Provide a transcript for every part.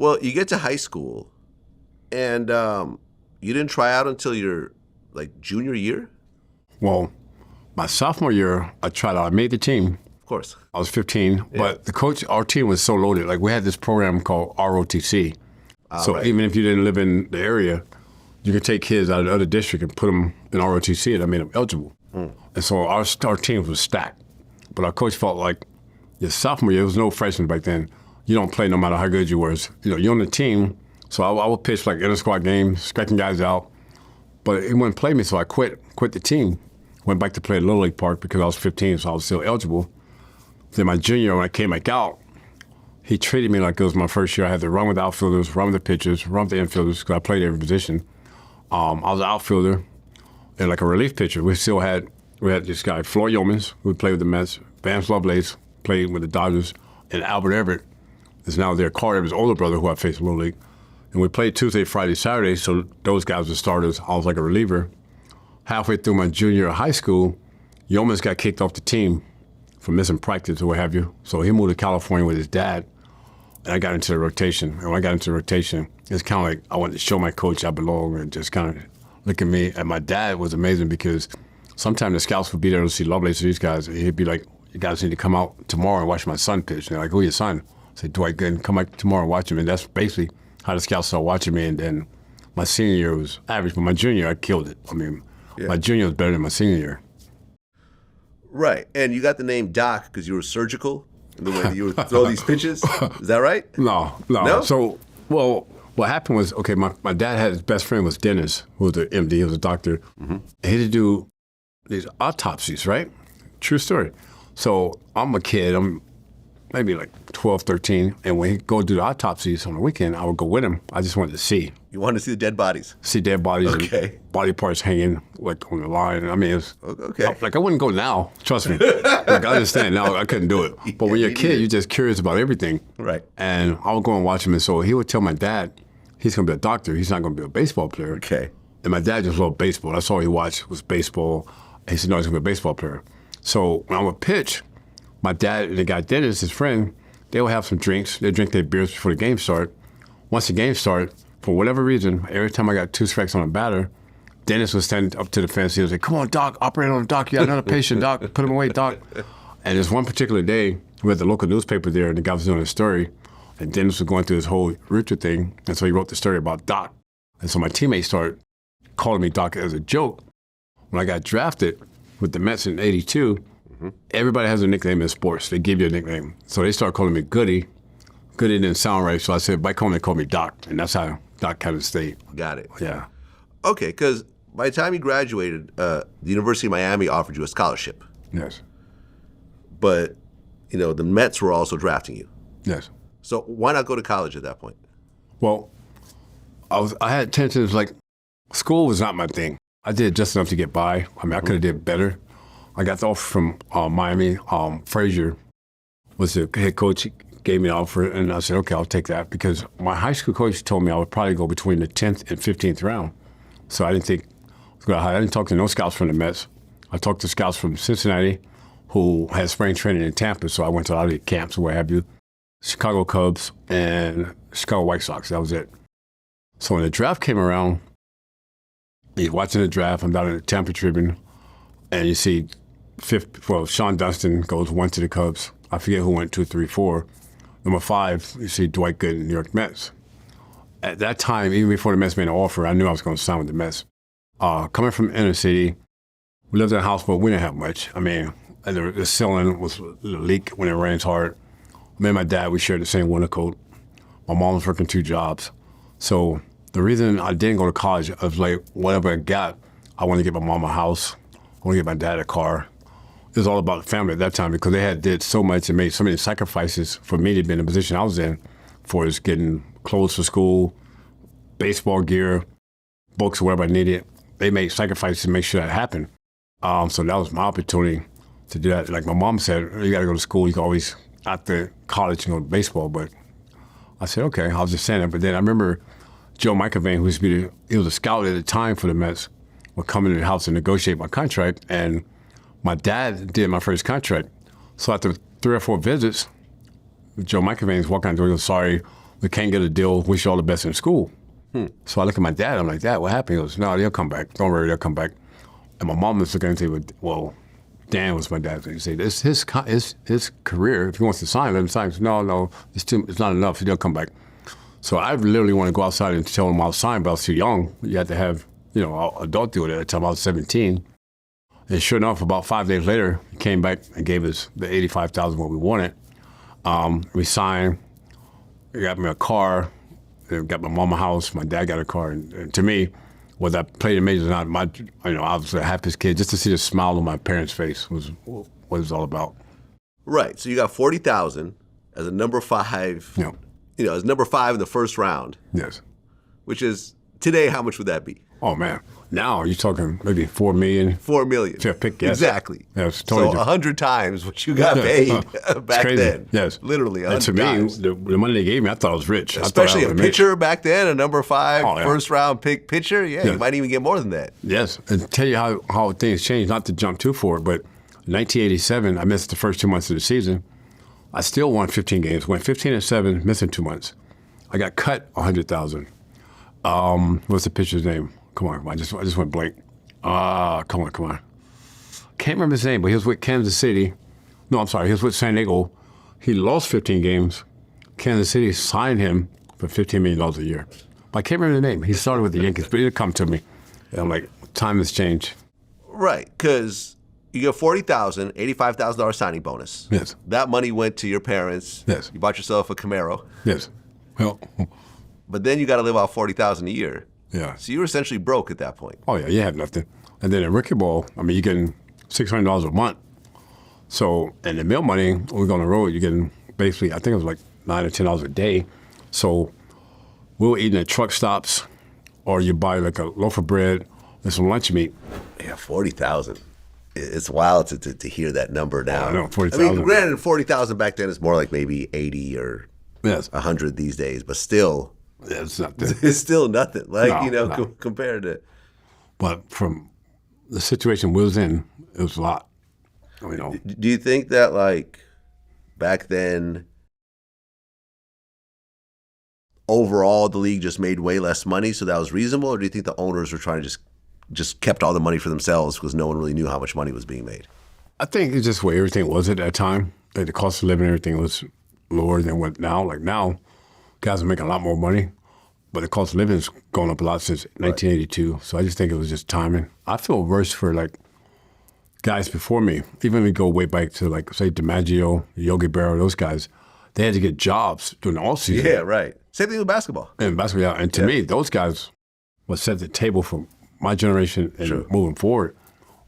Well, you get to high school, and you didn't try out until your like junior year. Well, my sophomore year, I tried out. I made the team. Of course. I was 15, but the coach, our team was so loaded. Like we had this program called ROTC. So right. even if you didn't live in the area, you could take kids out of the other district and put them in ROTC, and I made them eligible. And so our team was stacked. But our coach felt like your sophomore year, there was no freshman back then. You don't play no matter how good you were. You're on the team, so I would pitch like inter-squad games, striking guys out. But he wouldn't play me, so I quit the team. Went back to play at Little League Park because I was 15, so I was still eligible. Then my junior year, when I came back out, he treated me like it was my first year. I had to run with the outfielders, run with the pitchers, run with the infielders, because I played every position. I was an outfielder and like a relief pitcher. We had this guy, Floyd Yeomans, who played with the Mets, Vance Lovelace, played with the Dodgers, and Albert Everett is now there. Carl Everett's older brother, who I faced in Little League. And we played Tuesday, Friday, Saturday, so those guys were starters. I was like a reliever. Halfway through my junior year of high school, Yeomans got kicked off the team for missing practice or what have you. So he moved to California with his dad, and I got into the rotation. And when I got into the rotation, it's kind of like I wanted to show my coach I belong and just kind of look at me. And my dad was amazing because sometimes the scouts would be there to see Lovelace or these guys, and he'd be like, you guys need to come out tomorrow and watch my son pitch. And they're like, who's your son? I said, Dwight Gooden, come out tomorrow and watch him. And that's basically how the scouts started watching me. And then my senior year was average, but my junior year, I killed it. I mean, my junior was better than my senior year. Right. And you got the name Doc because you were surgical in the way that you would throw these pitches. Is that right? No. So, well, what happened was, okay, my dad had his best friend was Dennis, who was the MD, he was a doctor. And he had to do these autopsies, right? True story. So I'm a kid, I'm maybe like 12, 13, and when he go do the autopsies on the weekend, I would go with him. I just wanted to see. You wanted to see the dead bodies? See dead bodies and body parts hanging like on the line. I mean, it was, okay. Like I wouldn't go now, trust me. Like I understand now, I couldn't do it. But when you're a kid, you're just curious about everything. Right. And I would go and watch him, and so he would tell my dad, he's gonna be a doctor, he's not gonna be a baseball player. Okay. And my dad just loved baseball. That's all he watched was baseball. And he said, no, he's gonna be a baseball player. So when I would pitch, my dad and the guy Dennis, his friend, they would have some drinks. They'd drink their beers before the game start. Once the game started, for whatever reason, every time I got 2 strikes on a batter, Dennis would stand up to the fence. He would say, come on, Doc, operate on him, Doc. You got another patient, Doc. Put him away, Doc. And there's one particular day, we had the local newspaper there, and the guy was doing a story, and Dennis was going through this whole Richard thing, and so he wrote the story about Doc. And so my teammates started calling me Doc as a joke. When I got drafted with the Mets in '82, everybody has a nickname in sports. They give you a nickname. So they started calling me Goody. Goody didn't sound right, so I said, back home they call me Doc, and that's how Doc kind of stayed. Got it. Yeah. Okay, because by the time you graduated, the University of Miami offered you a scholarship. Yes. But, the Mets were also drafting you. Yes. So why not go to college at that point? Well, I had intentions, like, school was not my thing. I did just enough to get by. I mean, I could have did better. I got the offer from Miami. Frazier was the head coach. He gave me the offer, and I said, okay, I'll take that, because my high school coach told me I would probably go between the 10th and 15th round. So I didn't think, I didn't talk to no scouts from the Mets. I talked to scouts from Cincinnati who had spring training in Tampa, so I went to a lot of the camps or what have you. Chicago Cubs and Chicago White Sox, that was it. So when the draft came around, you're watching the draft, I'm down in the Tampa Tribune, and you see Sean Dunston goes 1 to the Cubs. I forget who went 2, 3, 4. Number 5, you see Dwight Gooden, New York Mets. At that time, even before the Mets made an offer, I knew I was going to sign with the Mets. Coming from inner city, we lived in a house, but we didn't have much. I mean, the ceiling was a leak when it rains hard. Me and my dad, we shared the same winter coat. My mom was working 2 jobs. So the reason I didn't go to college, I was like, whatever I got, I wanted to get my mom a house. I wanted to get my dad a car. It was all about the family at that time because they did so much and made so many sacrifices for me to be in the position I was in, for us getting clothes for school, baseball gear, books, whatever I needed. They made sacrifices to make sure that happened. So that was my opportunity to do that. Like my mom said, you got to go to school. You can always, after college, go to baseball. But I said, okay, I was just saying that. But then I remember Joe McAvane, he was a scout at the time for the Mets, would come into the house and negotiate my contract. And my dad did my first contract. So after 3 or 4 visits, Joe McAvane's walking out the door, he goes, sorry, we can't get a deal. Wish you all the best in school. So I look at my dad. I'm like, Dad, what happened? He goes, no, they'll come back. Don't worry, they'll come back. And my mom was looking and say, well, Dan was my dad. He said, it's his career. If he wants to sign, let him sign. Said, no, it's not enough. They'll come back. So I literally want to go outside and tell him I'll sign, but I was too young. You had to have, an adult do it at the time. I was 17. And sure enough, about 5 days later, he came back and gave us the $85,000 what we wanted. We signed. He got me a car. Got my mom a house. My dad got a car. And to me, whether I played in majors or not, I was a happiest kid. Just to see the smile on my parents' face was what it was all about. Right. So you got 40,000 as a number 5. Yeah. As number 5 in the first round. Yes. Which is today, how much would that be? Oh man. Now you're talking maybe $4 million. $4 million. Fair pick, yes. Exactly. Yes, totally. So 100 times what you got paid back then. Yes. Literally 100 and to times. me, the money they gave me, I thought I was rich. Especially a pitcher back then, a number 5 yeah. first round pick pitcher. Yeah, you might even get more than that. Yes. And tell you how things changed, not to jump too forward, but 1987, I missed the first 2 months of the season. I still won 15 games, went 15-7, missing 2 months. I got cut $100,000. What's the pitcher's name? Come on, I just went blank. Come on. Can't remember his name, but he was with Kansas City. No, I'm sorry, he was with San Diego. He lost 15 games. Kansas City signed him for $15 million a year. But I can't remember the name. He started with the Yankees, but he didn't come to me. And I'm like, time has changed. Right, because you get $40,000, $85,000 signing bonus. Yes. That money went to your parents. Yes. You bought yourself a Camaro. Yes. Well. But then you got to live off $40,000 a year. Yeah. So you were essentially broke at that point. Oh yeah, you had nothing. And then at rookie ball, you're getting $600 a month. So, and the meal money, when we go on the road, you're getting basically, I think it was like $9 or $10 a day. So we were eating at truck stops, or you buy like a loaf of bread and some lunch meat. Yeah, 40,000. It's wild to hear that number now. I know, 40,000. I mean, granted, 40,000 back then is more like maybe 80 or 100 these days, but still, it's nothing. It's still nothing. Like, No. compared to. But from the situation we was in, it was a lot. Do you think that, like, back then, overall the league just made way less money, so that was reasonable, or do you think the owners were trying to just kept all the money for themselves because no one really knew how much money was being made? I think it's just where everything was at that time. Like the cost of living, everything was lower than what now. Like now, guys are making a lot more money, but the cost of living has gone up a lot since 1982. Right. So I just think it was just timing. I feel worse for like guys before me. Even if we go way back to like say DiMaggio, Yogi Berra, those guys, they had to get jobs during the off season. Yeah, right. Same thing with basketball. And basketball, and to me, those guys would set the table for my generation and moving forward.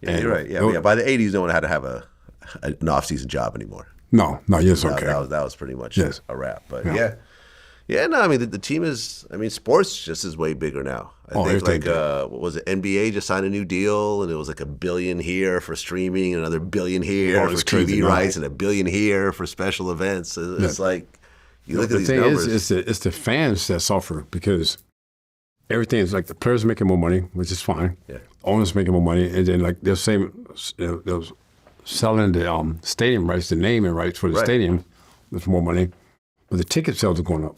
Yeah, and you're right. Yeah, by the 80s, no one had to have an off-season job anymore. No, yes, okay. That was pretty much a wrap. But no, I mean, the team is, sports just is way bigger now. I think like, what was it, NBA just signed a new deal, and it was like $1 billion here for streaming, another $1 billion here for TV rights, and $1 billion here for special events. It's like, you look at these numbers. The thing is, it's the fans that suffer because everything is like the players making more money, which is fine. Yeah. Owners making more money, and then like they're saying they're selling the stadium rights, the naming rights for the stadium. There's more money, but the ticket sales are going up.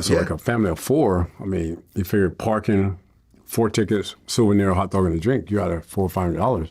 So like a family of 4, you figure parking, 4 tickets, souvenir, hot dog, and a drink, you're out of $400 or $500.